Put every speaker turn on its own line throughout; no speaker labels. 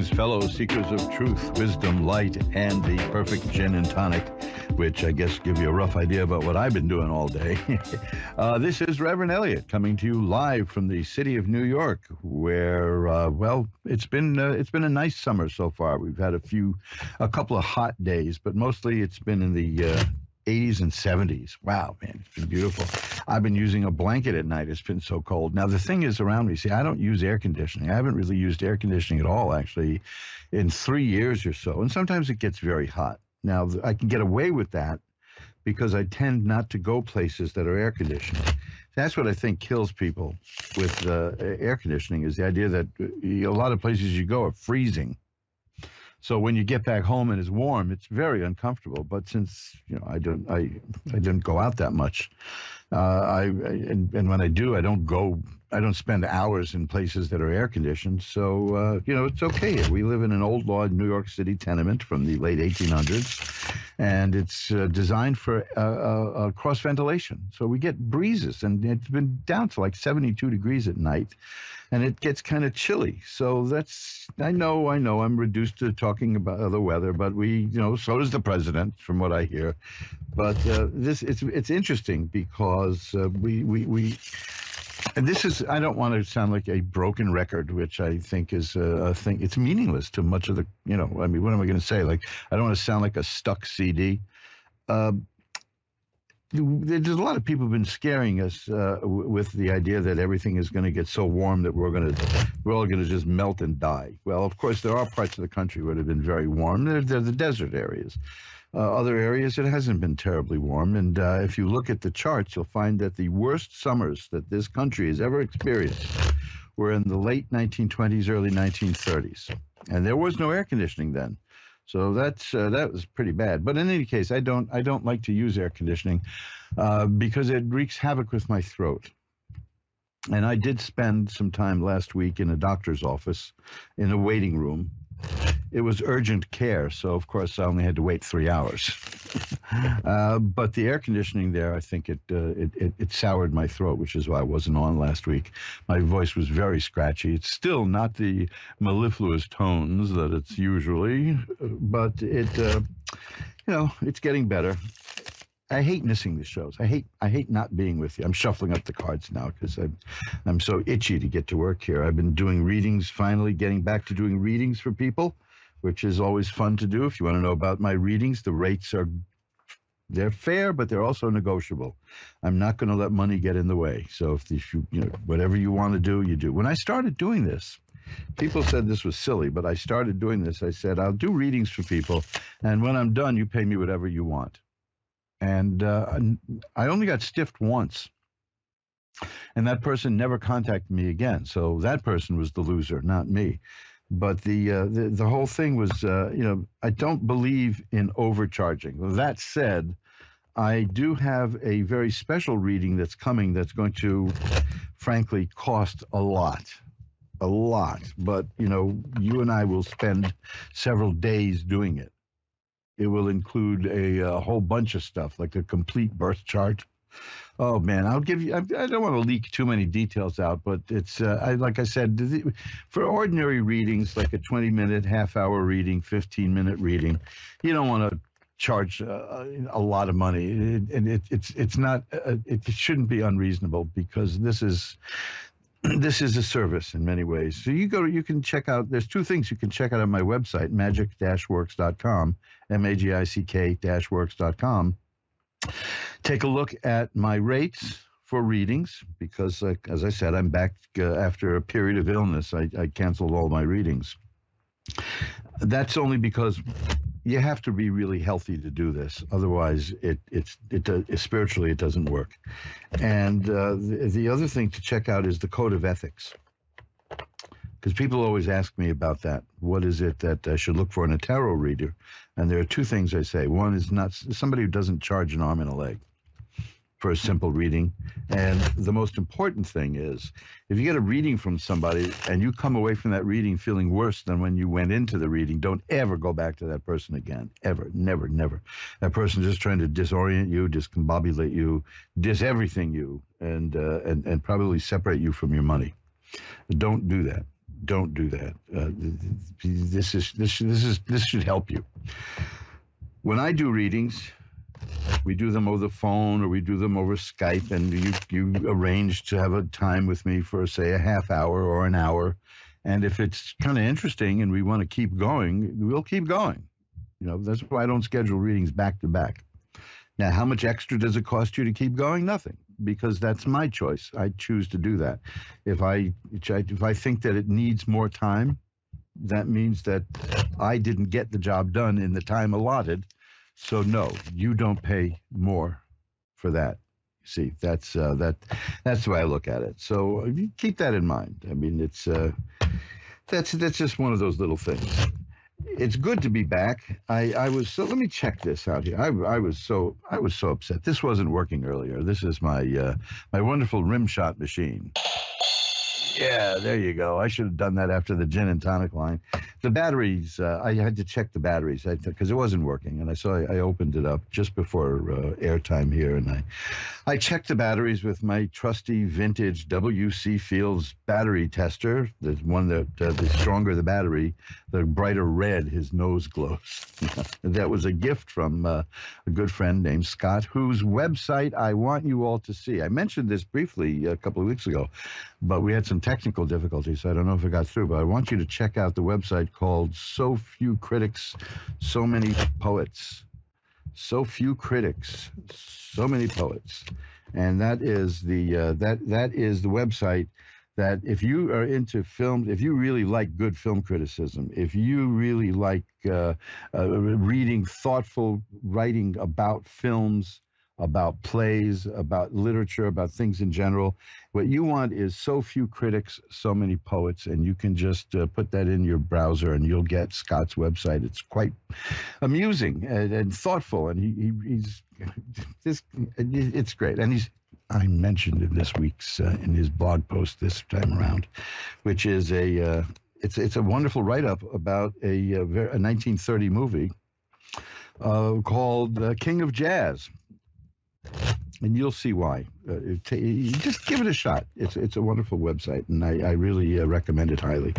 Greetings, fellow seekers of truth, wisdom, light, and the perfect gin and tonic, which I guess give you a rough idea about what I've been doing all day. This is Reverend Eliot coming to you live from the city of New York, where, it's been a nice summer so far. We've had a couple of hot days, but mostly it's been in the 80s and 70s. Wow, man, it's been beautiful. I've been using a blanket at night. It's been so cold. Now, the thing is around me, see, I don't use air conditioning. I haven't really used air conditioning at all, actually, in 3 years or so. And sometimes it gets very hot. Now, I can get away with that because I tend not to go places that are air conditioned. That's what I think kills people with air conditioning, is the idea that a lot of places you go are freezing. So when you get back home and it's warm, it's very uncomfortable. But since I didn't go out that much, and when I do, I don't spend hours in places that are air conditioned. So it's okay. We live in an old law New York City tenement from the late 1800s, and it's designed for cross ventilation. So we get breezes, and it's been down to like 72 degrees at night. And it gets kind of chilly. So I know I'm reduced to talking about the weather, but so does the president, from what I hear. But it's interesting because and this is, I don't want to sound like a broken record, which I think is a thing. It's meaningless to much of the, what am I going to say? Like, I don't want to sound like a stuck CD. There's a lot of people who've been scaring us with the idea that everything is going to get so warm that we're all going to just melt and die. Well, of course, there are parts of the country where have been very warm. They're the desert areas. Other areas, it hasn't been terribly warm. And if you look at the charts, you'll find that the worst summers that this country has ever experienced were in the late 1920s, early 1930s. And there was no air conditioning then. So that was pretty bad. But in any case, I don't like to use air conditioning because it wreaks havoc with my throat. And I did spend some time last week in a doctor's office in a waiting room. It was urgent care, so of course I only had to wait 3 hours. But the air conditioning there, I think it soured my throat, which is why I wasn't on last week. My voice was very scratchy. It's still not the mellifluous tones that it's usually, but it's getting better. I hate missing the shows. I hate not being with you. I'm shuffling up the cards now because I'm so itchy to get to work here. I've been doing readings, finally getting back to doing readings for people, which is always fun to do. If you want to know about my readings, the rates they're fair, but they're also negotiable. I'm not going to let money get in the way. So if you whatever you want to do, you do. When I started doing this, people said this was silly, but I started doing this. I said, I'll do readings for people, and when I'm done, you pay me whatever you want. And I only got stiffed once, and that person never contacted me again. So that person was the loser, not me. But the whole thing was, I don't believe in overcharging. That said, I do have a very special reading that's coming that's going to, frankly, cost a lot. But, you and I will spend several days doing it. It will include a whole bunch of stuff, like a complete birth chart. Oh, man, I'll give you, I don't want to leak too many details out, but it's, like I said, for ordinary readings, like a 20-minute, half-hour reading, 15-minute reading, you don't want to charge a lot of money. And it's not, it shouldn't be unreasonable, because this is a service in many ways. So you can check out, there's two things you can check out on my website, magic-works.com, magic-works.com. Take a look at my rates for readings, because, as I said, I'm back after a period of illness. I canceled all my readings. That's only because you have to be really healthy to do this. Otherwise, spiritually, it doesn't work. And the other thing to check out is the Code of Ethics, because people always ask me about that. What is it that I should look for in a tarot reader? And there are two things I say. One is not somebody who doesn't charge an arm and a leg for a simple reading. And the most important thing is, if you get a reading from somebody and you come away from that reading feeling worse than when you went into the reading, don't ever go back to that person again. Ever. Never, never. That person is just trying to disorient you, discombobulate you, everything you, and probably separate you from your money. Don't do that. Don't do that. This should help you. When I do readings, we do them over the phone or we do them over Skype, and you arrange to have a time with me for, say, a half hour or an hour. And if it's kind of interesting and we want to keep going, we'll keep going. That's why I don't schedule readings back to back. Now, how much extra does it cost you to keep going? Nothing, because that's my choice. I choose to do that. If I think that it needs more time, that means that I didn't get the job done in the time allotted. So no, you don't pay more for that. See, that's the way I look at it. So you keep that in mind. I mean, that's just one of those little things. It's good to be back. I was so. Let me check this out here. I was so upset. This wasn't working earlier. This is my wonderful rim shot machine. Yeah, there you go. I should have done that after the gin and tonic line. The batteries, I had to check the batteries because it wasn't working, and I opened it up just before airtime here, and I checked the batteries with my trusty vintage WC Fields battery tester. The one that the stronger the battery, the brighter red his nose glows. That was a gift from a good friend named Scott, whose website I want you all to see. I mentioned this briefly a couple of weeks ago, but we had some technical difficulties, so I don't know if it got through, but I want you to check out the website called So Few Critics, So Many Poets. So Few Critics, So Many Poets. And that is that is the website that if you are into film, if you really like good film criticism, if you really like reading thoughtful writing about films, about plays, about literature, about things in general, what you want is So Few Critics, So Many Poets, and you can just put that in your browser and you'll get Scott's website. It's quite amusing and thoughtful, and it's great. And I mentioned in this week's in his blog post this time around, which is it's a wonderful write-up about a 1930 movie called King of Jazz. And you'll see why. Just give it a shot. It's a wonderful website, and I really recommend it highly.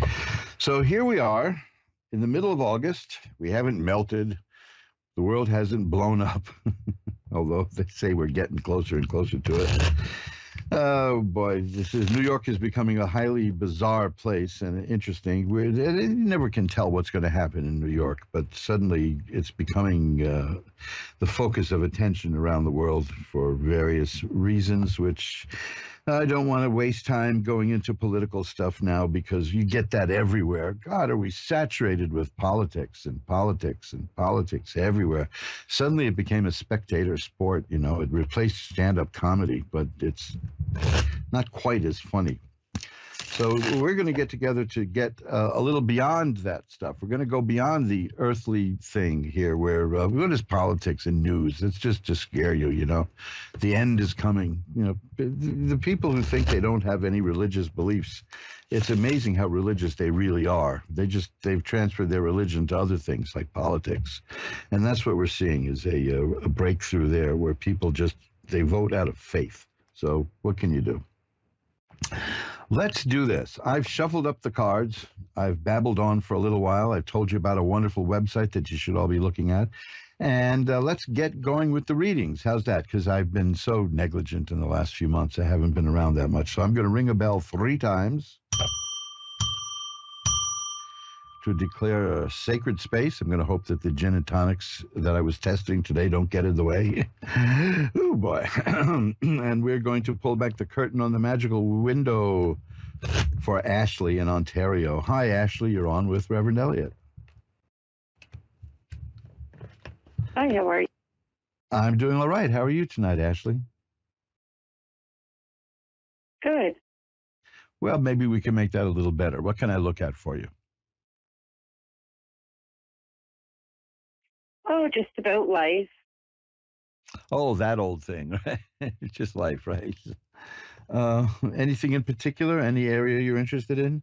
So here we are in the middle of August. We haven't melted. The world hasn't blown up, although they say we're getting closer and closer to it. Oh, boy. New York is becoming a highly bizarre place and interesting. You never can tell what's going to happen in New York, but suddenly it's becoming the focus of attention around the world for various reasons, which I don't want to waste time going into political stuff now because you get that everywhere. God, are we saturated with politics and politics and politics everywhere? Suddenly it became a spectator sport, It replaced stand-up comedy, but it's not quite as funny. So we're going to get together to get a little beyond that stuff. We're going to go beyond the earthly thing here where what is politics and news? It's just to scare you, The end is coming. The people who think they don't have any religious beliefs, it's amazing how religious they really are. They've transferred their religion to other things like politics. And that's what we're seeing is a breakthrough there where people they vote out of faith. So what can you do? Let's do this. I've shuffled up the cards. I've babbled on for a little while. I've told you about a wonderful website that you should all be looking at. And let's get going with the readings. How's that? Because I've been so negligent in the last few months. I haven't been around that much. So I'm going to ring a bell 3 times to declare a sacred space. I'm going to hope that the gin and tonics that I was testing today don't get in the way. Oh, boy. And we're going to pull back the curtain on the magical window for Ashley in Ontario. Hi, Ashley. You're on with Reverend Eliot.
Hi, how are you?
I'm doing all right. How are you tonight, Ashley?
Good.
Well, maybe we can make that a little better. What can I look at for you?
Oh, just about life.
Oh, that old thing. It's just life, right? Anything in particular? Any area you're interested in?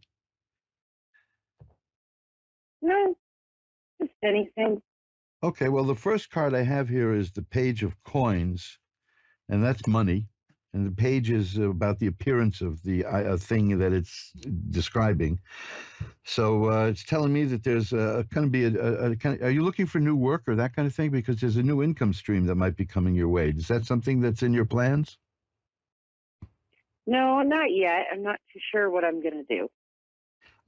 No, just anything.
Okay, well, the first card I have here is the Page of Coins, and that's money. and the page is about the appearance of the thing that it's describing. So it's telling me that there's going to be a kind of, are you looking for new work or that kind of thing? Because there's a new income stream that might be coming your way. Is that something that's in your plans?
No, not yet. I'm not too sure what I'm going to do.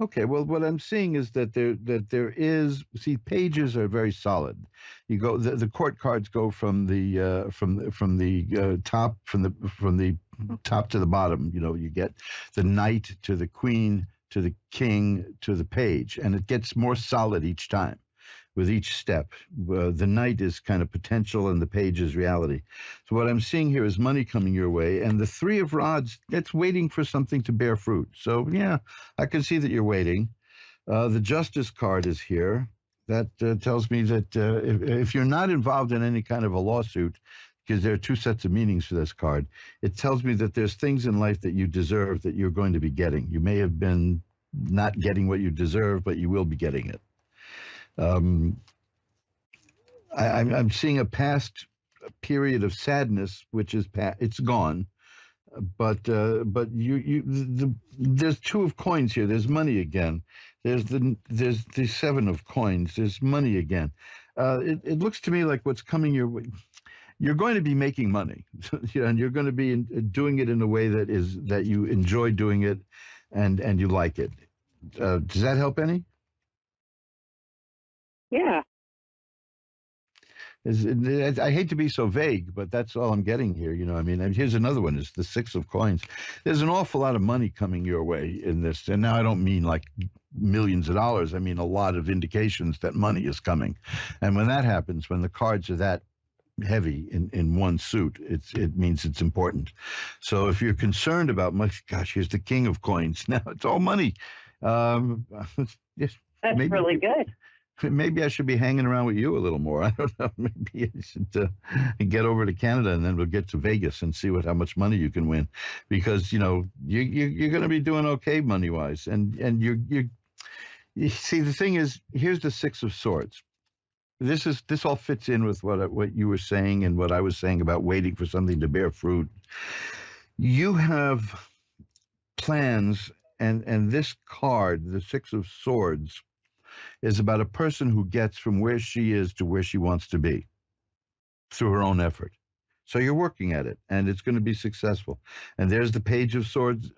Okay, well, what I'm seeing is that there is, see, pages are very solid. You go, the court cards go from the top, from the top to the bottom. You know, you get the knight to the queen to the king to the page, and it gets more solid each time with each step. The knight is kind of potential and the page is reality. So what I'm seeing here is money coming your way, and the three of rods, that's waiting for something to bear fruit. So yeah, I can see that you're waiting. The justice card is here. That tells me that if you're not involved in any kind of a lawsuit, because there are two sets of meanings for this card, it tells me that there's things in life that you deserve that you're going to be getting. You may have been not getting what you deserve, but you will be getting it. I'm seeing a past period of sadness, which is it's gone, but there's two of coins here. There's money again. There's the seven of coins. There's money again. It looks to me like what's coming your way. You're going to be making money, and you're going to be doing it in a way that you enjoy doing it, and you like it. Does that help any?
Yeah.
I hate to be so vague, but that's all I'm getting here. You know, I mean, and here's another one. It's the six of coins. There's an awful lot of money coming your way in this. And now I don't mean like millions of dollars. I mean a lot of indications that money is coming. And when that happens, when the cards are that heavy in one suit, it means it's important. So if you're concerned about much, gosh, here's the king of coins. Now it's all money.
That's
maybe,
really good.
Maybe I should be hanging around with you a little more. I don't know. Maybe I should get over to Canada, and then we'll get to Vegas and see how much money you can win, because you know you're going to be doing okay money wise, and you see, the thing is, here's the Six of Swords. This all fits in with what you were saying and what I was saying about waiting for something to bear fruit. You have plans, and this card, the Six of Swords, is about a person who gets from where she is to where she wants to be through her own effort. So you're working at it, and it's going to be successful. And there's the page of swords.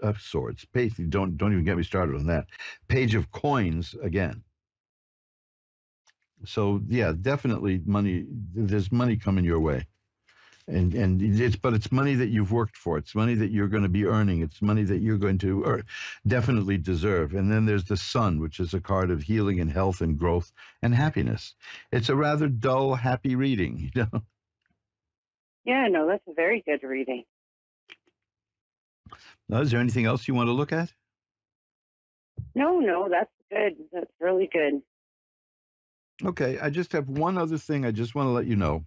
Page, don't even get me started on that. Page of coins again. So yeah, definitely money. There's money coming your way, and it's money that you've worked for. It's money that you're going to be earning. It's money that you're going to definitely deserve. And then there's the Sun, which is a card of healing and health and growth and happiness. It's a rather dull, happy reading, you know.
Yeah, no, that's a very good reading.
Now, is there anything else you want to look at?
No, that's good. That's really good.
Okay, I just have one other thing I just want to let you know.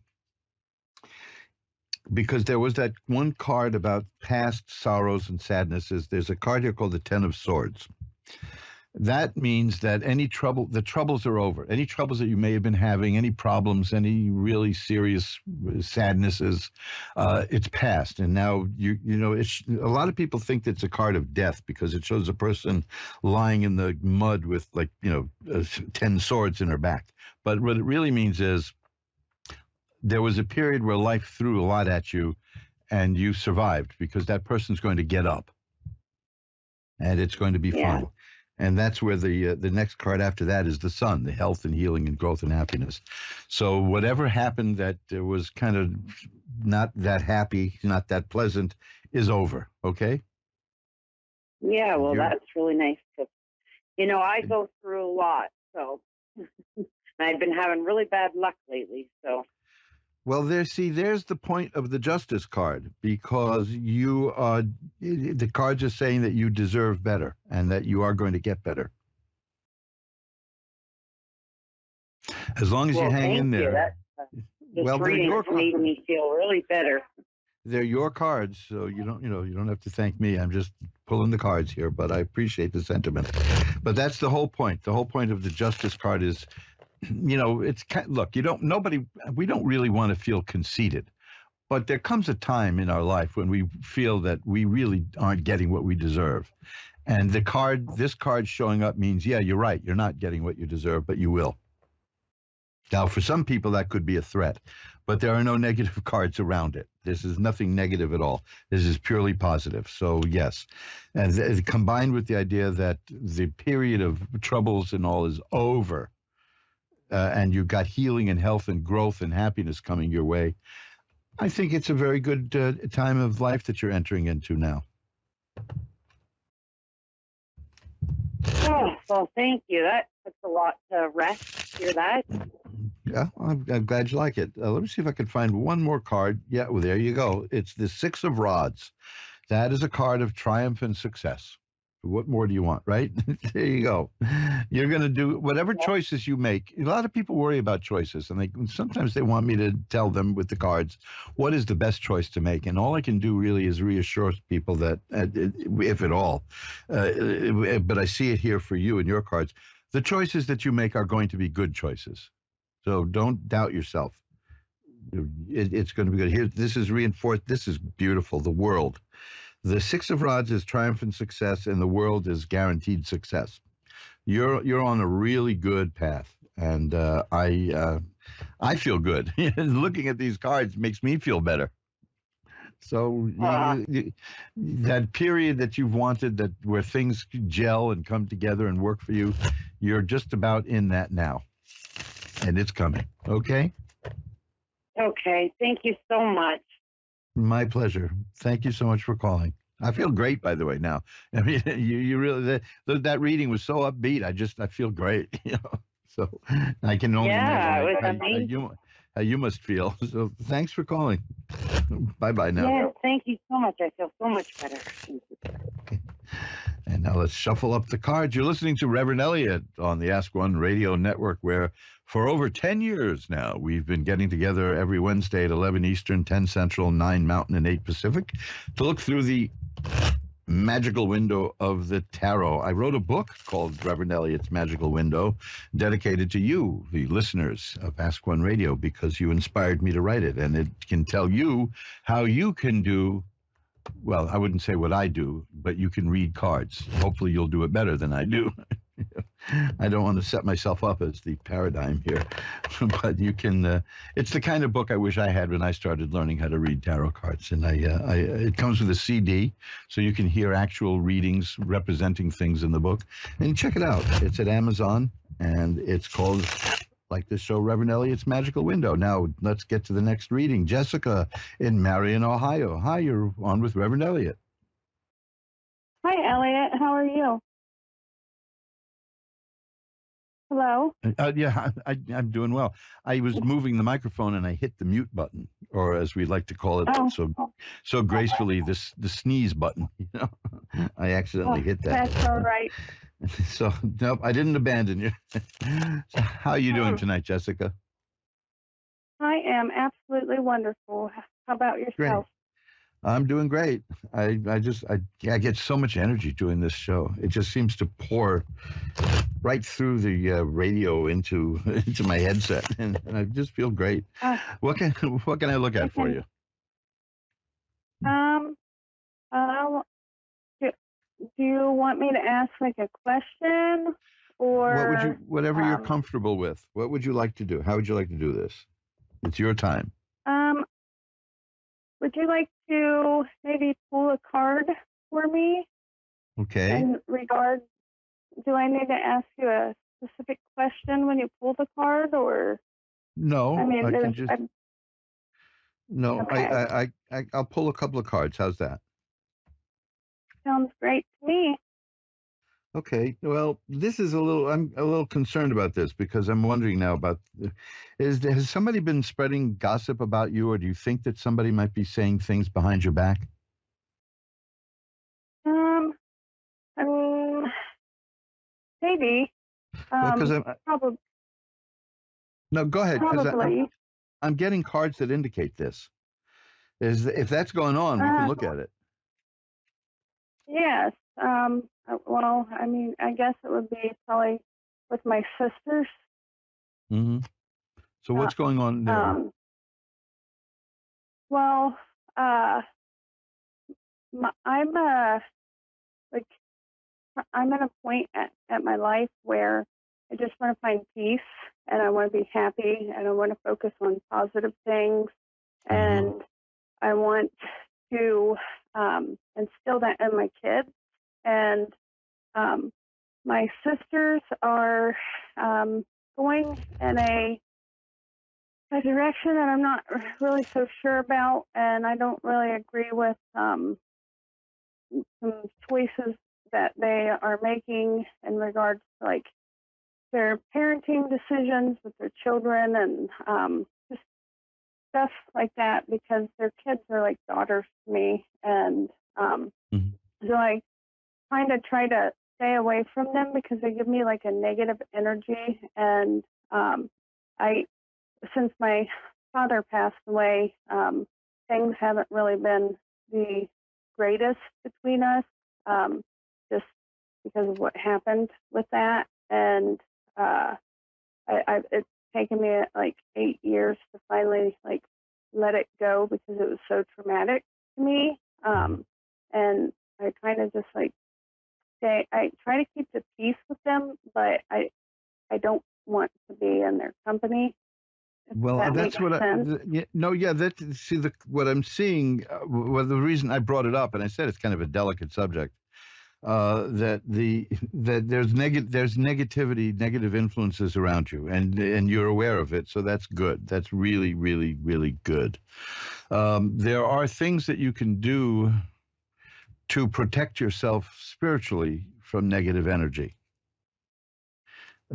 Because there was that one card about past sorrows and sadnesses. There's a card here called the Ten of Swords. That means that the troubles are over. Any troubles that you may have been having, any problems, any really serious sadnesses, it's past. And now, you know, a lot of people think that it's a card of death because it shows a person lying in the mud with 10 swords in her back. But what it really means is, there was a period where life threw a lot at you, and you survived because that person's going to get up, and it's going to be fine. And that's where the next card after that is the Sun, the health and healing and growth and happiness. So whatever happened that was kind of not that happy, not that pleasant, is over. Okay.
Yeah, well, that's really nice because, you know, I go through a lot, so I've been having really bad luck lately, so.
Well, there's the point of the Justice card, because the cards are saying that you deserve better and that you are going to get better. As long as you hang in there.
This reading has made me feel really better.
They're your cards, so you don't have to thank me. I'm just pulling the cards here, but I appreciate the sentiment. But that's the whole point. The whole point of the Justice card is, you know, look, we don't really want to feel conceited, But there comes a time in our life when we feel that we really aren't getting what we deserve. And this card showing up means, yeah, you're right. You're not getting what you deserve, but you will. Now, for some people, that could be a threat, but there are no negative cards around it. This is nothing negative at all. This is purely positive. So, yes. And combined with the idea that the period of troubles and all is over, and you've got healing and health and growth and happiness coming your way, I think it's a very good time of life that you're entering into now.
Oh, well, thank you. That puts a lot to rest. Hear that?
Yeah, I'm glad you like it. Let me see if I can find one more card. Yeah, well, there you go. It's the Six of Rods. That is a card of triumph and success. What more do you want, right? There you go. You're going to do whatever choices you make. A lot of people worry about choices, and sometimes they want me to tell them with the cards what is the best choice to make. And all I can do really is reassure people that, if at all, but I see it here for you in your cards, the choices that you make are going to be good choices. So don't doubt yourself. It's going to be good. Here, this is reinforced. This is beautiful. The world. The Six of Rods is triumph and success, and the world is guaranteed success. You're on a really good path, and I feel good. Looking at these cards makes me feel better. So that period that you've wanted, that where things gel and come together and work for you, you're just about in that now, and it's coming. Okay.
Okay. Thank you so much.
My pleasure. Thank you so much for calling. I feel great, by the way, now. I mean, you really, that reading was so upbeat. I feel great, So I can only imagine how you must feel. So thanks for calling. Bye-bye now.
Yeah, thank you so much. I feel so much better. Thank you.
Okay. And now let's shuffle up the cards. You're listening to Reverend Eliot on the Ask One Radio Network, where for over 10 years now, we've been getting together every Wednesday at 11 Eastern, 10 Central, 9 Mountain, and 8 Pacific to look through the magical window of the tarot. I wrote a book called Reverend Eliot's Magical Window, dedicated to you, the listeners of Ask One Radio, because you inspired me to write it. And it can tell you how you can do, well, I wouldn't say what I do, but you can read cards. Hopefully you'll do it better than I do. I don't want to set myself up as the paradigm here, but you can, it's the kind of book I wish I had when I started learning how to read tarot cards. And it comes with a CD, so you can hear actual readings representing things in the book. And check it out. It's at Amazon, and it's called, like this show, Reverend Eliot's Magical Window. Now, let's get to the next reading. Jessica in Marion, Ohio. Hi, you're on with Reverend Eliot.
Hi, Eliot. How are you? Hello?
Yeah, I'm doing well. I was moving the microphone and I hit the mute button, or as we like to call it, so gracefully, the sneeze button. I accidentally hit that.
That's all right.
So, nope, I didn't abandon you. So how are you doing tonight, Jessica?
I am absolutely wonderful. How about yourself?
Great. I'm doing great. I get so much energy doing this show. It just seems to pour right through the radio into my headset, and I just feel great. What can I look at for you?
Do you want me to ask like a question, or
whatever you're comfortable with? What would you like to do? How would you like to do this? It's your time.
Would you like to maybe pull a card for me?
Okay.
In regard, do I need to ask you a specific question when you pull the card, or?
No,
I mean,
no, okay. I'll pull a couple of cards. How's that?
Sounds great to me.
Okay. Well, I'm a little concerned about this, because I'm wondering now about, has somebody been spreading gossip about you, or do you think that somebody might be saying things behind your back?
I mean, maybe.
Well,
probably.
No, go ahead.
Probably.
I'm getting cards that indicate this. If that's going on, we can look at it.
Yes. Well, I mean, I guess it would be probably with my sisters.
Mm-hmm. So what's going on there?
Well, I'm like I'm at a point at my life where I just want to find peace, and I want to be happy, and I want to focus on positive things, and I want to instill that in my kids. And my sisters are going in a direction that I'm not really so sure about, and I don't really agree with some choices that they are making in regards to like their parenting decisions with their children, and just stuff like that, because their kids are like daughters to me, and so I kind of try to stay away from them because they give me like a negative energy. And since my father passed away, things haven't really been the greatest between us, just because of what happened with that. And it's taken me like 8 years to finally like let it go because it was so traumatic to me. And I kind of just like I try to keep the peace with them, but I don't want to be in their company.
Well, that's what what I'm seeing. Well, the reason I brought it up, and I said it's kind of a delicate subject, that there's negativity, negative influences around you, and you're aware of it. So that's good. That's really, really, really good. There are things that you can do to protect yourself spiritually from negative energy.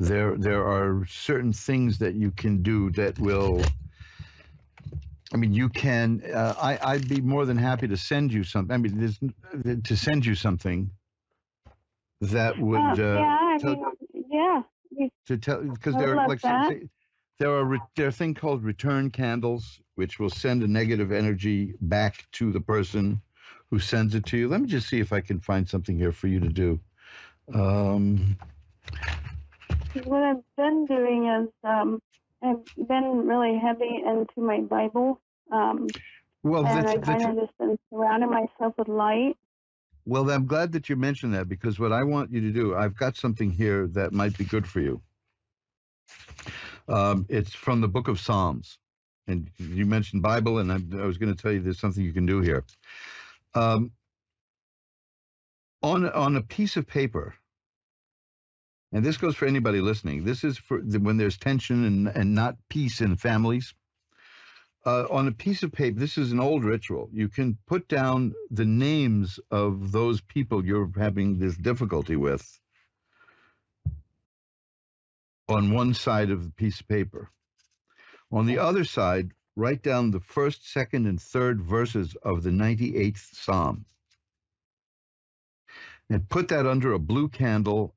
There are certain things that you can do that will, I mean, you can, I'd be more than happy to send you something. I mean, to send you something that would, to tell, because there are like, there are a thing called return candles, which will send a negative energy back to the person who sends it to you. Let me just see if I can find something here for you to do.
What I've been doing is I've been really heavy into my Bible.
Well,
and I kind of just been surrounding myself with light.
Well, I'm glad that you mentioned that, because what I want you to do, I've got something here that might be good for you. It's from the book of Psalms. And you mentioned Bible, and I was going to tell you there's something you can do here. On a piece of paper, and this goes for anybody listening, this is for when there's tension and not peace in families. On a piece of paper, this is an old ritual. You can put down the names of those people you're having this difficulty with on one side of the piece of paper. On the other side, write down the first, second, and third verses of the 98th Psalm. And put that under a blue candle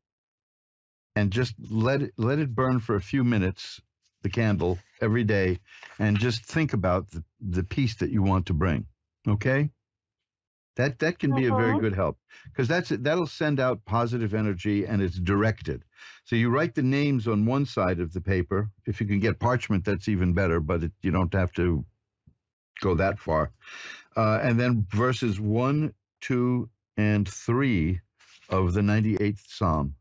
and just let it burn for a few minutes, the candle, every day, and just think about the peace that you want to bring. Okay? That can be a very good help, because that'll send out positive energy, and it's directed. So you write the names on one side of the paper. If you can get parchment, that's even better, but you don't have to go that far. And then verses 1, 2, and 3 of the 98th Psalm.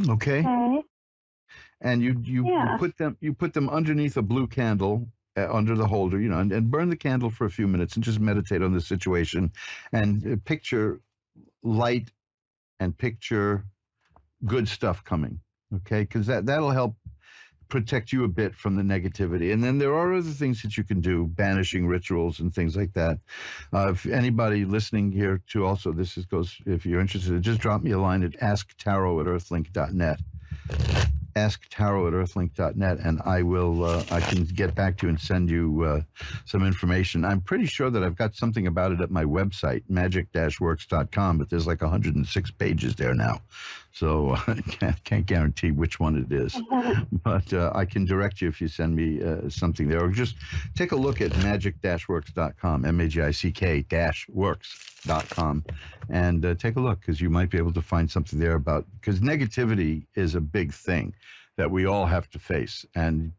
Okay. And you put them underneath a blue candle, under the holder, and burn the candle for a few minutes and just meditate on the situation, and picture light and picture good stuff coming. Okay, because that'll help protect you a bit from the negativity. And then there are other things that you can do, banishing rituals and things like that. If anybody listening here too, also goes, if you're interested, just drop me a line at asktarot@earthlink.net. asktarot@earthlink.net, and I can get back to you and send you some information. I'm pretty sure that I've got something about it at my website, magic-works.com, but there's like 106 pages there now, so I can't guarantee which one it is. But I can direct you if you send me something there, or just take a look at magic-works.com, magick-works.com, and take a look, because you might be able to find something there because negativity is a big thing. that we all have to face. And,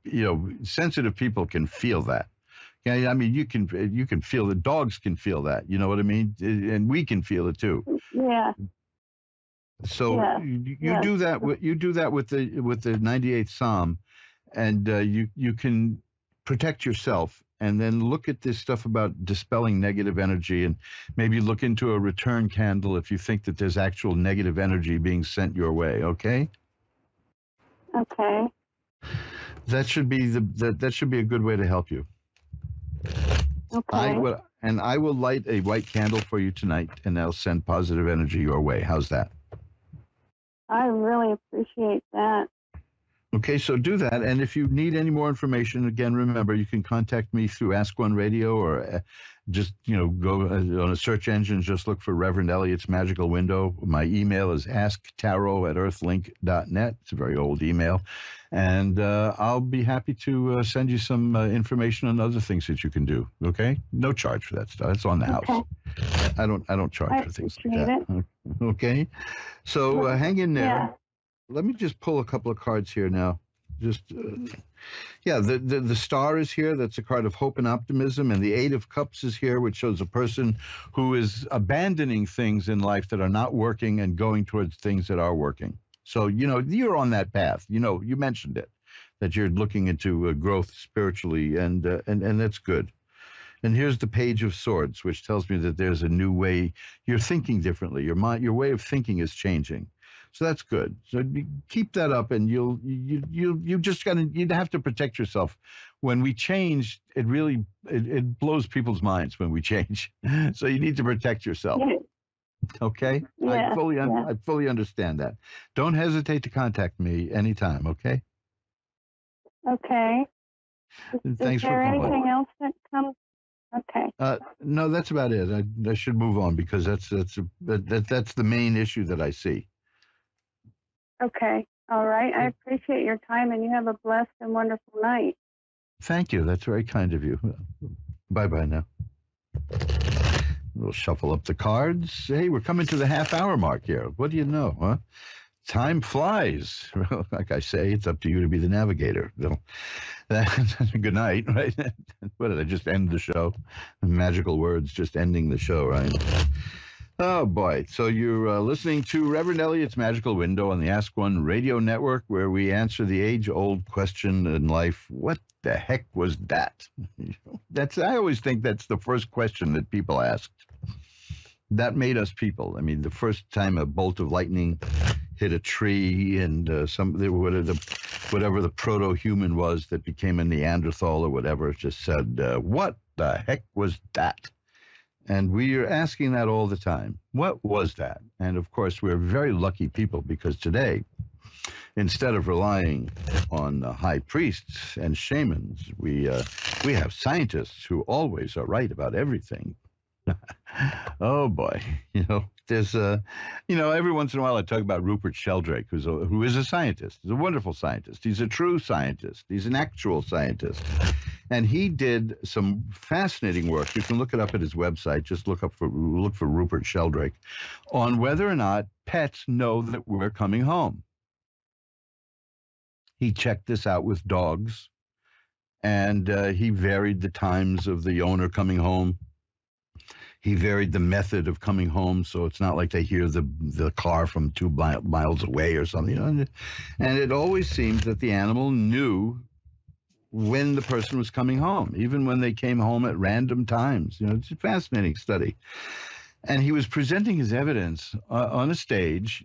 sensitive people can feel that. Yeah, I mean, you can feel the dogs can feel that. You know what I mean? And we can feel it too.
Yeah.
So
Yeah.
you do that. You do that with the 98th Psalm, and you can protect yourself. And then look at this stuff about dispelling negative energy, and maybe look into a return candle if you think that there's actual negative energy being sent your way. Okay.
Okay.
That should be that should be a good way to help you.
Okay.
I will light a white candle for you tonight, and I'll send positive energy your way. How's that?
I really appreciate that.
Okay, so do that. And if you need any more information, again, remember, you can contact me through Ask One Radio, or just, go on a search engine, just look for Reverend Eliot's Magical Window. My email is asktarot@earthlink.net. It's a very old email. And I'll be happy to send you some information on other things that you can do. Okay? No charge for that stuff. It's on the house. I don't charge for things like that.
It.
Okay? So hang in there.
Yeah.
Let me just pull a couple of cards here now. Just, the star is here. That's a card of hope and optimism. And the 8 of Cups is here, which shows a person who is abandoning things in life that are not working and going towards things that are working. So, you're on that path. You mentioned it, that you're looking into growth spiritually, and that's good. And here's the Page of Swords, which tells me that there's a new way. You're thinking differently. Your way of thinking is changing. So that's good. So keep that up, and you just you'd have to protect yourself. When we change, it blows people's minds when we change. So you need to protect yourself. Okay?
Yeah.
I fully understand that. Don't hesitate to contact me anytime, okay?
Okay.
Thanks
is there
for calling.
anything else that comes? Okay.
No, that's about it. I should move on, because that's the main issue that I see.
Okay. All right. I appreciate your time, and you have a blessed and wonderful night.
Thank you. That's very kind of you. Bye-bye now. We'll shuffle up the cards. Hey, we're coming to the half-hour mark here. What do you know, huh? Time flies. Like I say, it's up to you to be the navigator. Good night, right? What did I just end the show? Magical words, just ending the show, right? Oh, boy. So you're listening to Reverend Eliot's Magical Window on the Ask One Radio Network, where we answer the age-old question in life, what the heck was that? I always think that's the first question that people asked. That made us people. I mean, the first time a bolt of lightning hit a tree, and whatever the proto-human was that became a Neanderthal or whatever just said, what the heck was that? And we are asking that all the time. What was that? And of course, we're very lucky people, because today, instead of relying on high priests and shamans, we have scientists who always are right about everything. Oh boy, there's every once in a while I talk about Rupert Sheldrake, who is a scientist. He's a wonderful scientist. He's a true scientist. He's an actual scientist. And he did some fascinating work. You can look it up at his website. Just look for Rupert Sheldrake, on whether or not pets know that we're coming home. He checked this out with dogs, and he varied the times of the owner coming home. He varied the method of coming home, so it's not like they hear the car from 2 miles away or something. And it always seems that the animal knew when the person was coming home, even when they came home at random times. It's a fascinating study. And he was presenting his evidence on a stage,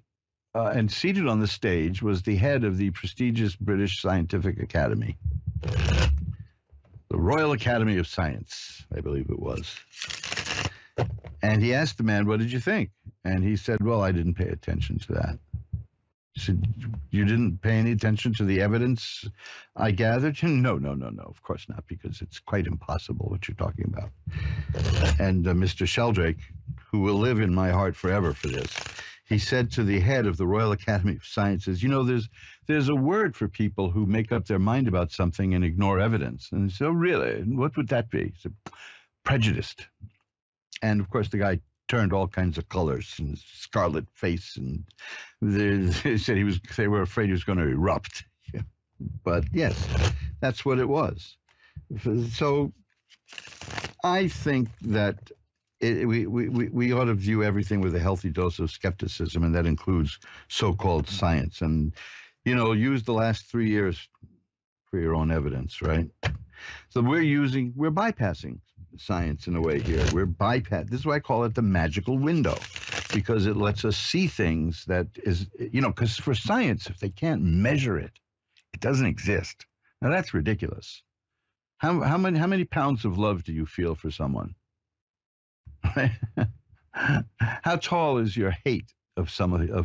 and seated on the stage was the head of the prestigious British Scientific Academy, the Royal Academy of Science, I believe it was. And he asked the man, what did you think? And he said, well, I didn't pay attention to that. He said, you didn't pay any attention to the evidence I gathered? No, of course not, because it's quite impossible what you're talking about. And Mr. Sheldrake, who will live in my heart forever for this, he said to the head of the Royal Academy of Sciences, there's a word for people who make up their mind about something and ignore evidence. And he said, oh, really? What would that be? He said, prejudiced. And, of course, the guy turned all kinds of colors and scarlet face, and they said they were afraid he was going to erupt. But yes, that's what it was. So I think that we ought to view everything with a healthy dose of skepticism, and that includes so-called science. And, use the last 3 years for your own evidence, right? So we're bypassing science in a way here. This is why I call it the magical window, because it lets us see things that is, because for science, if they can't measure it, it doesn't exist. Now that's ridiculous. How many pounds of love do you feel for someone? How tall is your hate of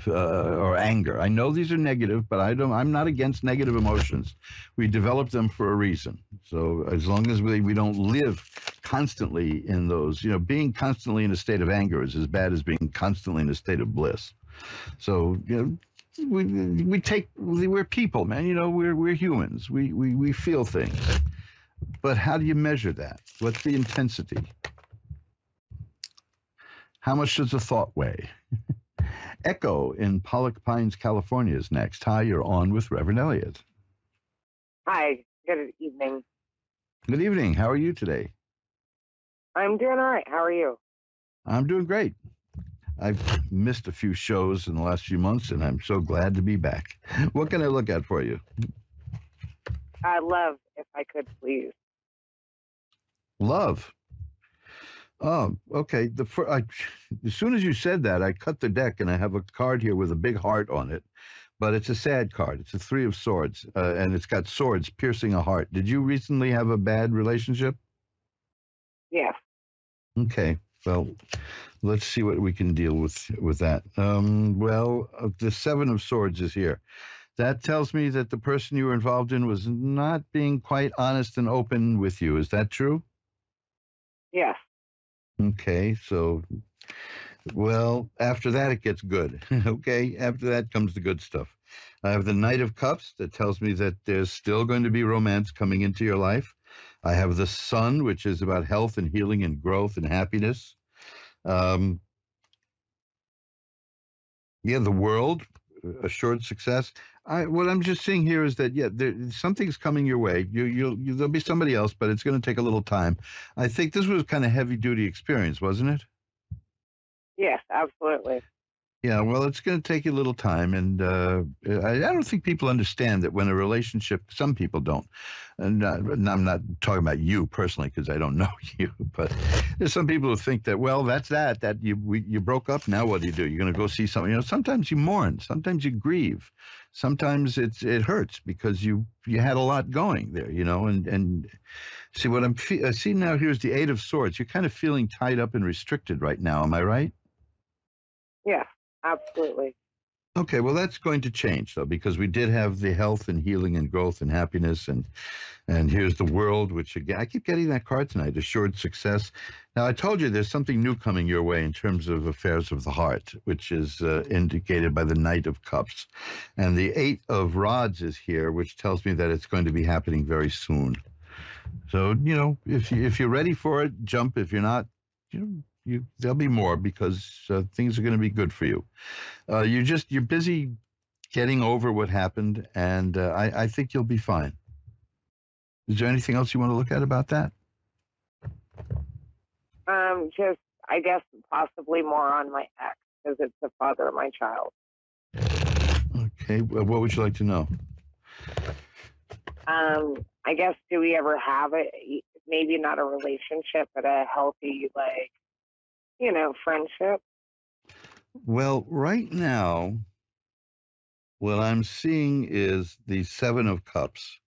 or anger? I know these are negative, but I'm not against negative emotions. We develop them for a reason. So as long as we don't live constantly in those, being constantly in a state of anger is as bad as being constantly in a state of bliss. So we're people, man. We're humans. We feel things. But how do you measure that? What's the intensity? How much does a thought weigh? Echo in Pollock Pines, California is next. Hi, you're on with Reverend Eliot.
Hi, good evening.
Good evening. How are you today?
I'm doing all right. How are you?
I'm doing great. I've missed a few shows in the last few months, and I'm so glad to be back. What can I look at for you?
Love, if I could, please.
Love. Oh, okay. As soon as you said that, I cut the deck, and I have a card here with a big heart on it. But it's a sad card. It's a 3 of swords, and it's got swords piercing a heart. Did you recently have a bad relationship?
Yes.
Okay. Well, let's see what we can deal with that. The 7 of swords is here. That tells me that the person you were involved in was not being quite honest and open with you. Is that true?
Yes.
Okay, so, well, after that it gets good. Okay, after that comes the good stuff. I have the Knight of Cups that tells me that there's still going to be romance coming into your life. I have the Sun, which is about health and healing and growth and happiness. The World, assured success. What I'm just seeing here is that, something's coming your way. There'll be somebody else, but it's going to take a little time. I think this was kind of heavy-duty experience, wasn't it?
Yes, absolutely.
Yeah, well, it's going to take you a little time, and I don't think people understand that when a relationship, some people don't, and I'm not talking about you personally because I don't know you, but there's some people who think that, well, that's that you broke up, now what do? You're going to go see something. Sometimes you mourn, sometimes you grieve, sometimes it hurts because you had a lot going there, and see what I see now. Here's the 8 of Swords. You're kind of feeling tied up and restricted right now. Am I right?
Yes. Absolutely.
Okay, well, that's going to change, though, because we did have the health and healing and growth and happiness, and here's the World, which, again, I keep getting that card tonight, assured success. Now, I told you there's something new coming your way in terms of affairs of the heart, which is indicated by the Knight of Cups. And the 8 of Rods is here, which tells me that it's going to be happening very soon. So, if you're ready for it, jump. If you're not, there'll be more because things are going to be good for you. You're busy getting over what happened, and I think you'll be fine. Is there anything else you want to look at about that?
Just, I guess, possibly more on my ex, because it's the father of my child.
Okay, well, what would you like to know?
I guess, do we ever have it? Maybe not a relationship, but a healthy, friendship?
Well, right now, what I'm seeing is the 7 of Cups,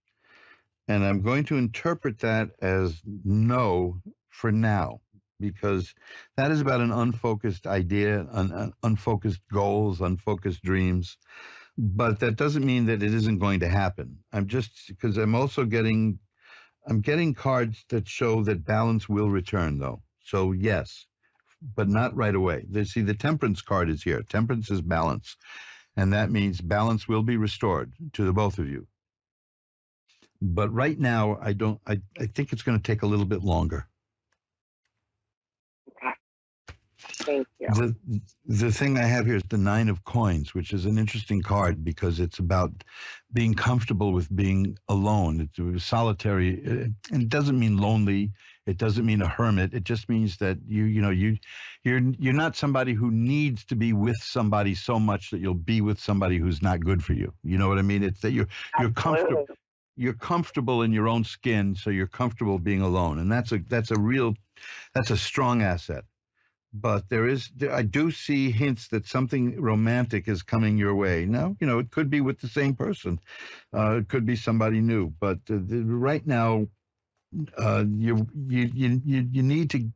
and I'm going to interpret that as no for now, because that is about an unfocused idea, unfocused goals, unfocused dreams. But that doesn't mean that it isn't going to happen. Because I'm also getting cards that show that balance will return, though. So yes, but not right away. See, the Temperance card is here. Temperance is balance. And that means balance will be restored to the both of you. But right now, I think it's going to take a little bit longer.
Okay. Thank you.
The thing I have here is the Nine of Coins, which is an interesting card because it's about being comfortable with being alone. It's solitary, and it doesn't mean lonely. It doesn't mean a hermit. It just means that you're not somebody who needs to be with somebody so much that you'll be with somebody who's not good for you. You know what I mean? It's that you're comfortable. You're comfortable in your own skin, so you're comfortable being alone, and that's a strong asset. But I do see hints that something romantic is coming your way. Now, it could be with the same person. It could be somebody new. But right now, you need to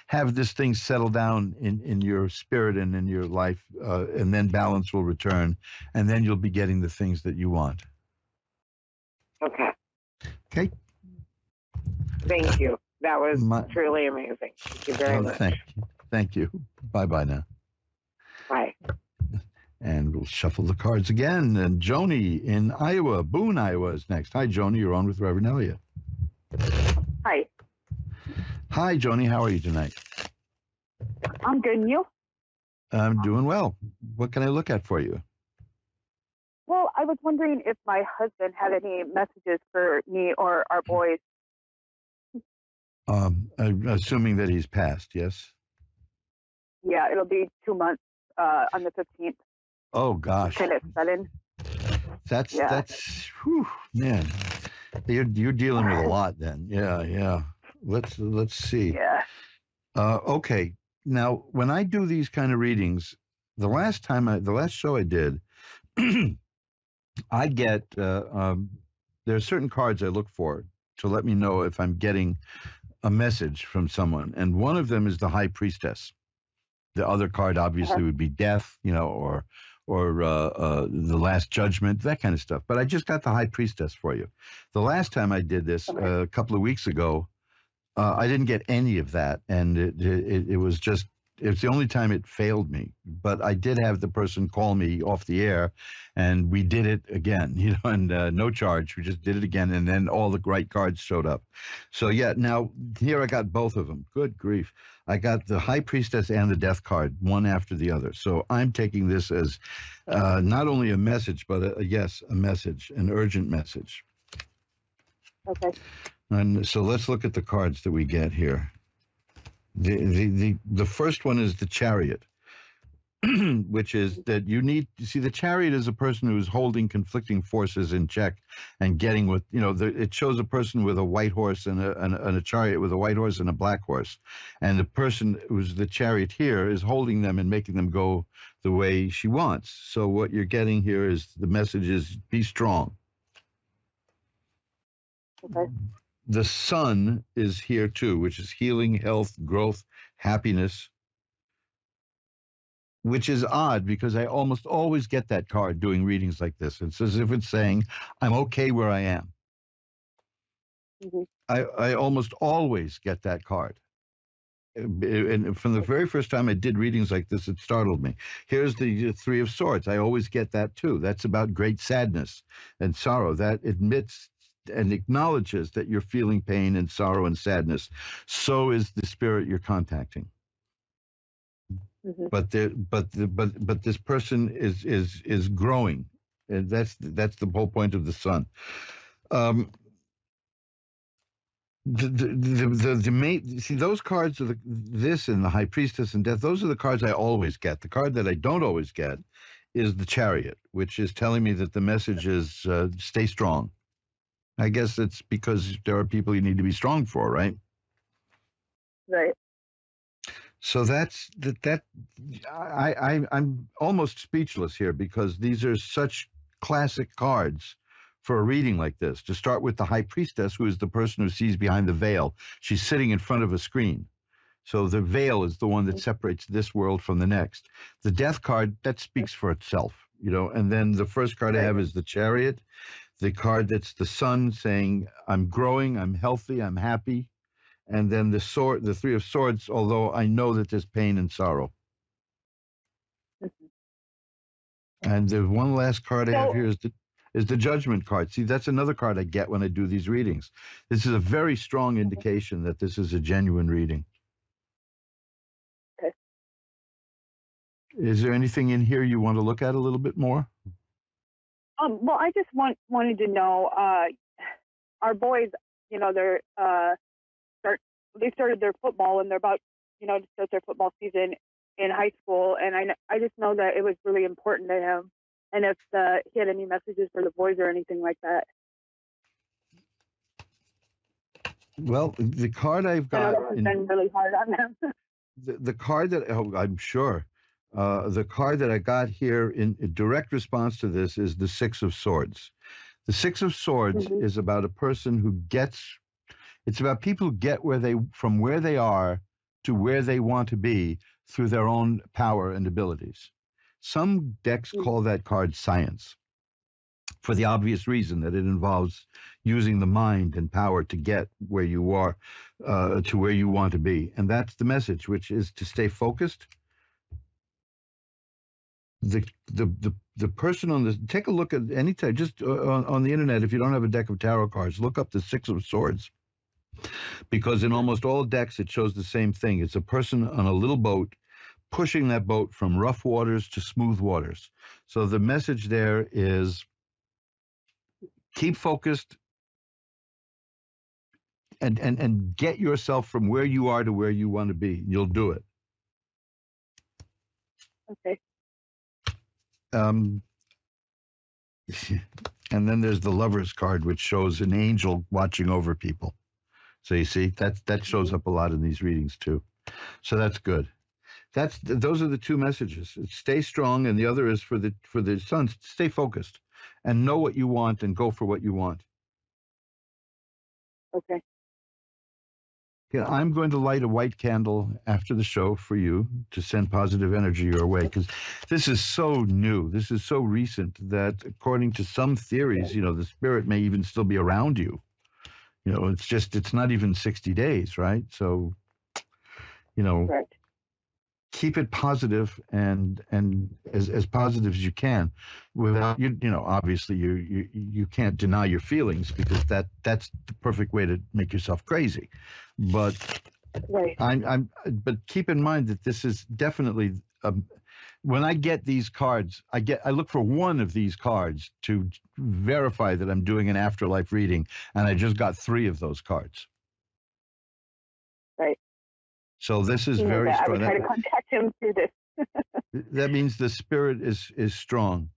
have this thing settle down in your spirit and in your life, and then balance will return, and then you'll be getting the things that you want.
Okay.
Okay.
Thank you. That was truly amazing. Thank you very much.
Thank you. Bye-bye now.
Bye.
And we'll shuffle the cards again. And Joni in Iowa, Boone, Iowa is next. Hi, Joni. You're on with Reverend Eliot.
Hi.
Hi, Joni. How are you tonight?
I'm good, and you?
I'm doing well. What can I look at for you?
Well, I was wondering if my husband had any messages for me or our boys.
Assuming that he's passed, yes?
Yeah, it'll be 2 months on the 15th.
Oh, gosh.
Kind of sudden.
That's, whew, man. You're dealing with a lot then. Yeah. Let's see.
Yeah.
Okay. Now, when I do these kind of readings, the last show I did, I get, there are certain cards I look for to let me know if I'm getting a message from someone. And one of them is the High Priestess. The other card obviously would be Death, or the Last Judgment, that kind of stuff. But I just got the High Priestess for you. The last time I did this, a couple of weeks ago, I didn't get any of that, and it was just, it's the only time it failed me. But I did have the person call me off the air, and we did it again, and no charge. We just did it again, and then all the right cards showed up. So yeah, now here I got both of them. Good grief. I got the High Priestess and the Death card, one after the other. So I'm taking this as not only a message, but a message, an urgent message.
Okay.
And so let's look at the cards that we get here. The first one is the Chariot, which is that you need to see the Chariot is a person who is holding conflicting forces in check and getting with, it shows a person with a white horse and a chariot with a white horse and a black horse. And the person who's the Chariot here is holding them and making them go the way she wants. So what you're getting here is the message is be strong.
Okay.
The Sun is here too, which is healing, health, growth, happiness, which is odd because I almost always get that card doing readings like this. It's as if it's saying, I'm okay where I am.
Mm-hmm.
I almost always get that card. And from the very first time I did readings like this, it startled me. Here's the Three of Swords. I always get that too. That's about great sadness and sorrow. That admits and acknowledges that you're feeling pain and sorrow and sadness. So is the spirit you're contacting. Mm-hmm. But this person is growing, and that's the whole point of the Sun. The main, see, those cards are this and the High Priestess and Death. Those are the cards I always get. The card that I don't always get is the Chariot, which is telling me that the message is stay strong. I guess it's because there are people you need to be strong for, right?
Right.
So that's that. I'm almost speechless here because these are such classic cards for a reading like this. To start with the High Priestess, who is the person who sees behind the veil. She's sitting in front of a screen. So the veil is the one that separates this world from the next. The Death card, that speaks for itself, and then the first card I have is the Chariot. The card that's the Sun saying, I'm growing, I'm healthy, I'm happy. And then the sword, the Three of Swords, although I know that there's pain and sorrow. Mm-hmm. And the one last card I have here is the Judgment card. See, that's another card I get when I do these readings. This is a very strong indication that this is a genuine reading.
Okay.
Is there anything in here you want to look at a little bit more?
Well, I just wanted to know, our boys, they're they started their football and they're about, to start their football season in high school, and I just know that it was really important to him, and if he had any messages for the boys or anything like that.
Well, the card I've got,
I know that has been really hard on them.
the card that I'm sure, the card that I got here in direct response to this is the Six of Swords. The Six of Swords is about a person who gets. It's about people who get from where they are to where they want to be through their own power and abilities. Some decks call that card science, for the obvious reason that it involves using the mind and power to get where you are, to where you want to be. And that's the message, which is to stay focused. The person on this, take a look at any time, just on the internet, if you don't have a deck of tarot cards, look up the Six of Swords. Because in almost all decks, it shows the same thing. It's a person on a little boat pushing that boat from rough waters to smooth waters. So the message there is keep focused and get yourself from where you are to where you want to be. You'll do it.
Okay.
And then there's the Lover's card, which shows an angel watching over people. So you see, that shows up a lot in these readings too. So that's good. Those are the two messages. Stay strong, and the other is for the sons, stay focused and know what you want and go for what you want.
Okay.
Yeah, I'm going to light a white candle after the show for you to send positive energy your way, because this is so new. This is so recent that according to some theories, the spirit may even still be around you. It's not even 60 days, right? So,
Correct.
Keep it positive and as positive as you can, without obviously you can't deny your feelings, because that's the perfect way to make yourself crazy. But
right.
But keep in mind that this is definitely when I get these cards, I look for one of these cards to verify that I'm doing an afterlife reading, and I just got 3 of those cards.
Right.
So this is very strong.
I would try to contact him through this.
That means the spirit is strong.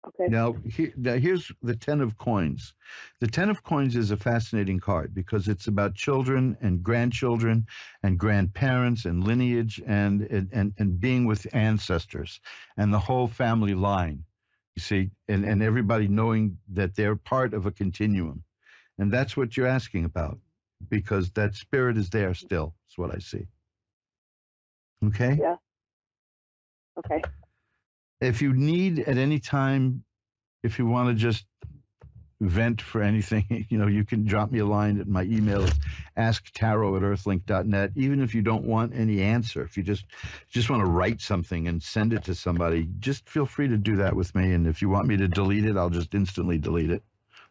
Okay.
Now here's the 10 of Coins. The 10 of Coins is a fascinating card because it's about children and grandchildren and grandparents and lineage and being with ancestors and the whole family line. You see, and everybody knowing that they're part of a continuum. And that's what you're asking about, because that spirit is there still. That's what I see. Okay?
Yeah. Okay.
If you need at any time, if you want to just vent for anything, you can drop me a line at my email is asktarot@earthlink.net. Even if you don't want any answer, if you just want to write something and send it to somebody, just feel free to do that with me. And if you want me to delete it, I'll just instantly delete it.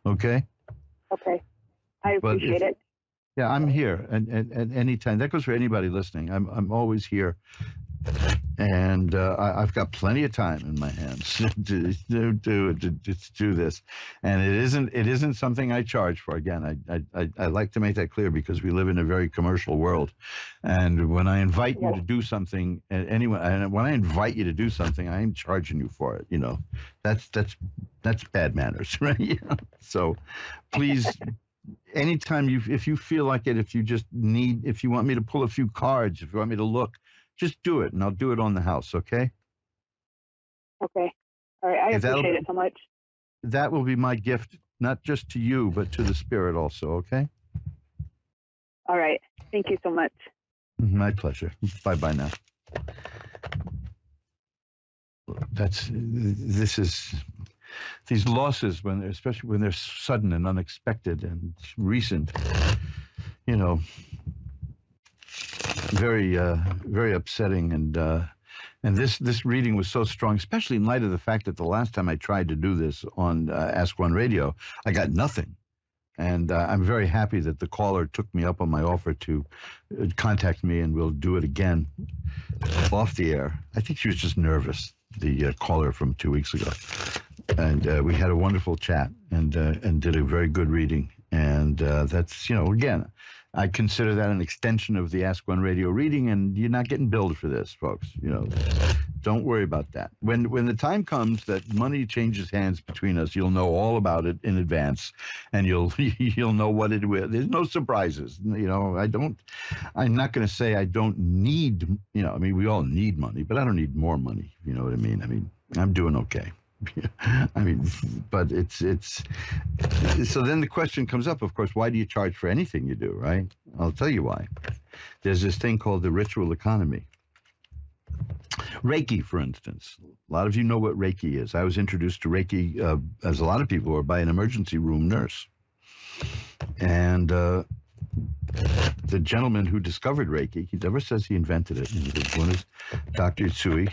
Okay?
Okay. I appreciate it.
Yeah, I'm here at any time. That goes for anybody listening. I'm always here. And I've got plenty of time in my hands to do this, and it isn't something I charge for. Again, I like to make that clear, because we live in a very commercial world, and when I invite you to do something, and when I invite you to do something, I am charging you for it. That's bad manners, right? So please. Anytime if you feel like it, if you want me to pull a few cards, if you want me to look, just do it, and I'll do it on the house, okay?
Okay. All right. I appreciate it so much.
That will be my gift, not just to you, but to the spirit also, okay?
All right. Thank you so much.
My pleasure. Bye-bye now. These losses, especially when they're sudden and unexpected and recent, very very upsetting. And this reading was so strong, especially in light of the fact that the last time I tried to do this on Ask One Radio, I got nothing. And I'm very happy that the caller took me up on my offer to contact me, and we'll do it again. off the air. I think she was just nervous, the caller from 2 weeks ago. And we had a wonderful chat and did a very good reading. And that's, again, I consider that an extension of the Ask One Radio reading, and you're not getting billed for this, folks. Don't worry about that. When the time comes that money changes hands between us, you'll know all about it in advance, and you'll know what it will. There's no surprises. I'm not going to say I don't need. We all need money, but I don't need more money. You know what I mean? I'm doing okay. But it's so then the question comes up, of course, why do you charge for anything you do, right? I'll tell you why. There's this thing called the ritual economy. Reiki, for instance. A lot of you know what Reiki is. I was introduced to Reiki, as a lot of people were, by an emergency room nurse. And the gentleman who discovered Reiki, he never says he invented it. One is Dr. Tsui.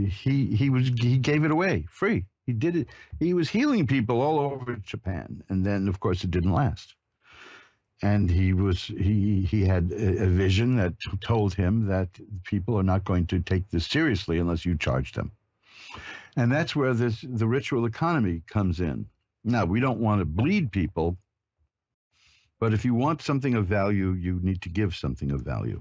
He gave it away free. He did it. He was healing people all over Japan, and then of course it didn't last. And he had a vision that told him that people are not going to take this seriously unless you charge them. And that's where the ritual economy comes in. Now, we don't want to bleed people, but if you want something of value, you need to give something of value.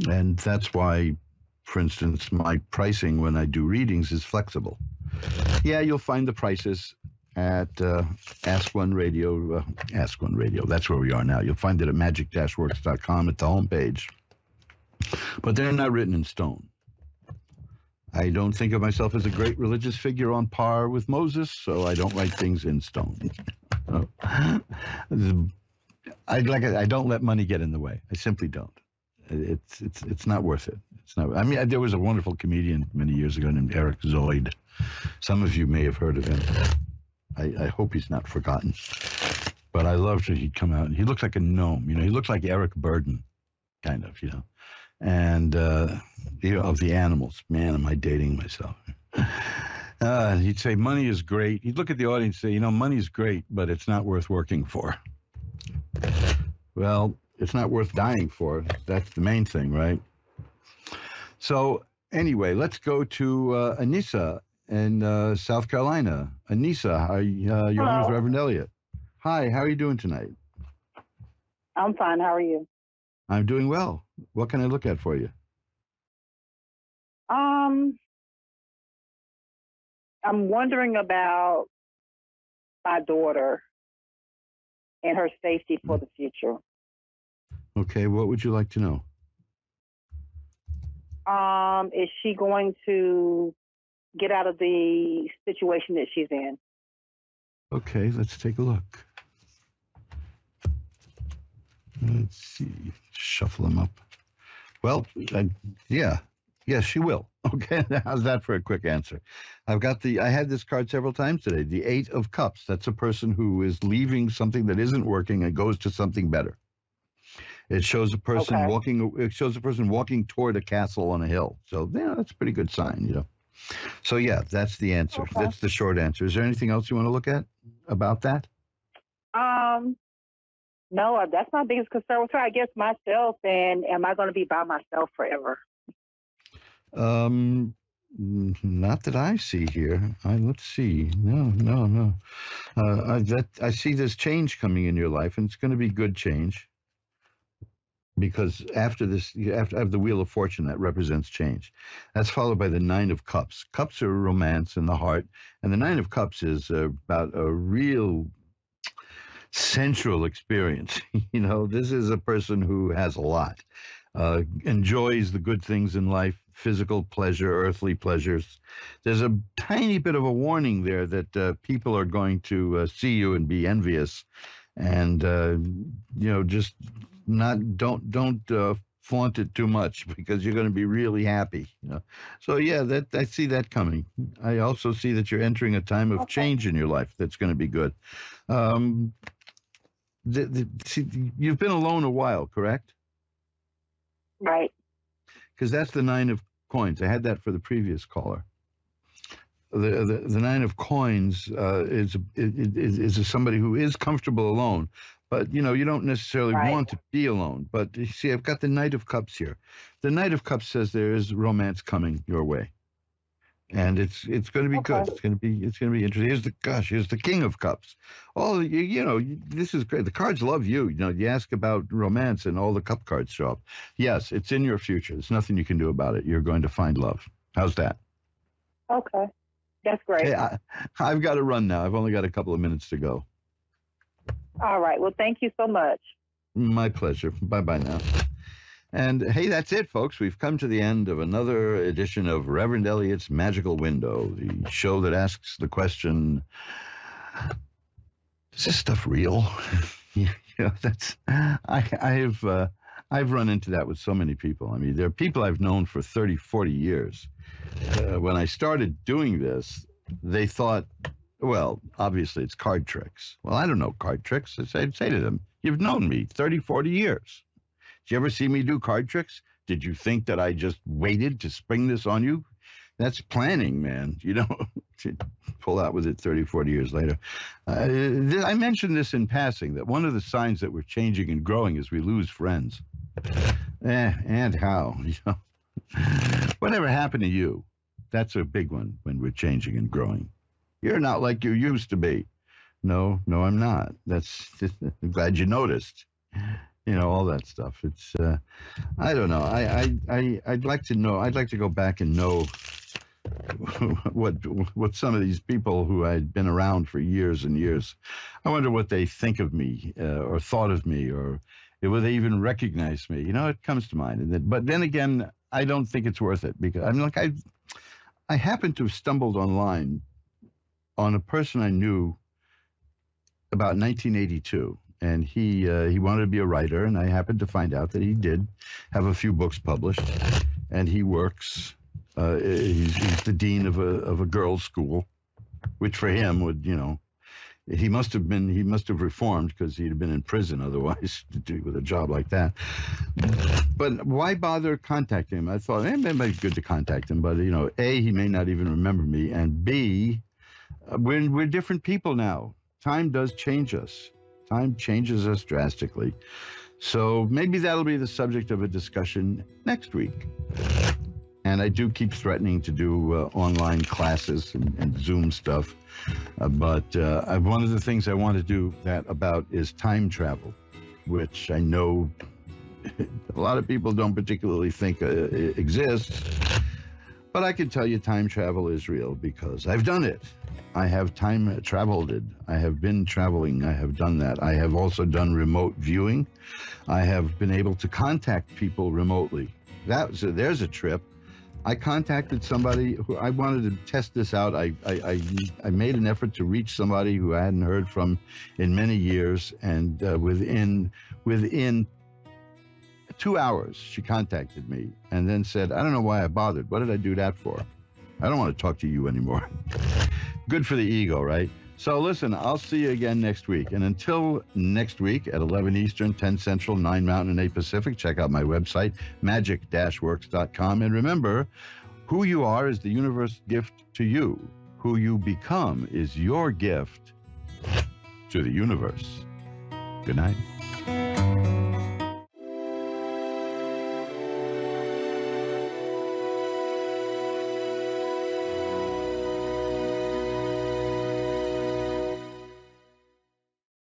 And that's why, for instance, my pricing when I do readings is flexible. Yeah, you'll find the prices at Ask One Radio. Ask One Radio, that's where we are now. You'll find it at magic-works.com at the homepage. But they're not written in stone. I don't think of myself as a great religious figure on par with Moses, so I don't write things in stone. I don't let money get in the way. I simply don't. It's not worth it. It's not. There was a wonderful comedian many years ago named Eric Zoid. Some of you may have heard of him. I hope he's not forgotten. But I loved that he'd come out and he looked like a gnome. He looked like Eric Burden, kind of. And of the animals. Man, am I dating myself? He'd say, money is great. He'd look at the audience and say, money is great, but it's not worth working for. Well, it's not worth dying for. That's the main thing, right? So anyway, let's go to Anissa in South Carolina. Anissa, you're on with Reverend Eliot. Hi, how are you doing tonight?
I'm fine. How are you?
I'm doing well. What can I look at for you?
I'm wondering about my daughter and her safety for the future.
Okay, what would you like to know?
Is she going to get out of the situation that she's in?
Okay, let's take a look. Let's see. Shuffle them up. Well, yeah, she will. Okay, how's that for a quick answer? I had this card several times today. The 8 of Cups. That's a person who is leaving something that isn't working and goes to something better. It shows a person walking. It shows a person walking toward a castle on a hill. So yeah, that's a pretty good sign, So yeah, that's the answer. Okay. That's the short answer. Is there anything else you want to look at about that?
No, that's my biggest concern with her. I guess myself, and am I going to be by myself forever?
Not that I see here. Let's see. No. I see this change coming in your life, and it's going to be good change. Because after this, you have to have the Wheel of Fortune that represents change. That's followed by the 9 of Cups. Cups are romance in the heart, and the 9 of Cups is about a real sensual experience. This is a person who has a lot, enjoys the good things in life, physical pleasure, earthly pleasures. There's a tiny bit of a warning there that people are going to see you and be envious, and just don't flaunt it too much, because you're going to be really happy. So yeah, I see that coming. I also see that you're entering a time of change in your life that's going to be good. You've been alone a while, correct?
Right.
Because that's the 9 of Coins. I had that for the previous caller. the nine of coins is somebody who is comfortable alone, but you don't necessarily
Right.
want to be alone. But you see, I've got the Knight of Cups here. The Knight of Cups says there is romance coming your way, and it's going to be
Okay.
good. It's going to be interesting. Here's the King of Cups. Oh, this is great. The cards love you. You ask about romance, and all the cup cards show up. Yes, it's in your future. There's nothing you can do about it. You're going to find love. How's that?
Okay. That's great.
Hey, I've got to run now. I've only got a couple of minutes to go.
All right. Well, thank you so much.
My pleasure. Bye-bye now. And hey, that's it, folks. We've come to the end of another edition of Reverend Eliot's Magical Window, the show that asks the question, is this stuff real? I've run into that with so many people. I mean, there are people I've known for 30, 40 years. When I started doing this, they thought, well, obviously it's card tricks. Well, I don't know card tricks. I'd say to them, you've known me 30, 40 years. Did you ever see me do card tricks? Did you think that I just waited to spring this on you? That's planning, man. To pull out with it 30, 40 years later. I mentioned this in passing, that one of the signs that we're changing and growing is we lose friends. And how? Whatever happened to you? That's a big one when we're changing and growing. You're not like you used to be. No, I'm not. I'm glad you noticed. All that stuff. It's, I don't know. I'd like to know. I'd like to go back and know what some of these people who I'd been around for years and years, I wonder what they think of me or thought of me, or will they even recognize me? It comes to mind. But then again, I don't think it's worth it, because I happened to have stumbled online on a person I knew about 1982. And he wanted to be a writer, and I happened to find out that he did have a few books published, and he works. He's the dean of a girls' school, which for him would, he must have reformed, because he'd have been in prison otherwise to do with a job like that. But why bother contacting him? I thought, it might be good to contact him, but A, he may not even remember me, and B, we're different people now. Time does change us. Time changes us drastically. So maybe that'll be the subject of a discussion next week. And I do keep threatening to do online classes and Zoom stuff. But one of the things I want to do that about is time travel, which I know a lot of people don't particularly think exists. But I can tell you time travel is real, because I've done it. I have time traveled it. I have been traveling. I have done that. I have also done remote viewing. I have been able to contact people remotely. There's a trip. I contacted somebody who I wanted to test this out. I made an effort to reach somebody who I hadn't heard from in many years, and within 2 hours, she contacted me and then said, I don't know why I bothered. What did I do that for? I don't want to talk to you anymore. Good for the ego, right? So listen, I'll see you again next week. And until next week at 11 Eastern, 10 Central, 9 Mountain, and 8 Pacific, check out my website, magic-works.com. And remember, who you are is the universe's gift to you. Who you become is your gift to the universe. Good night.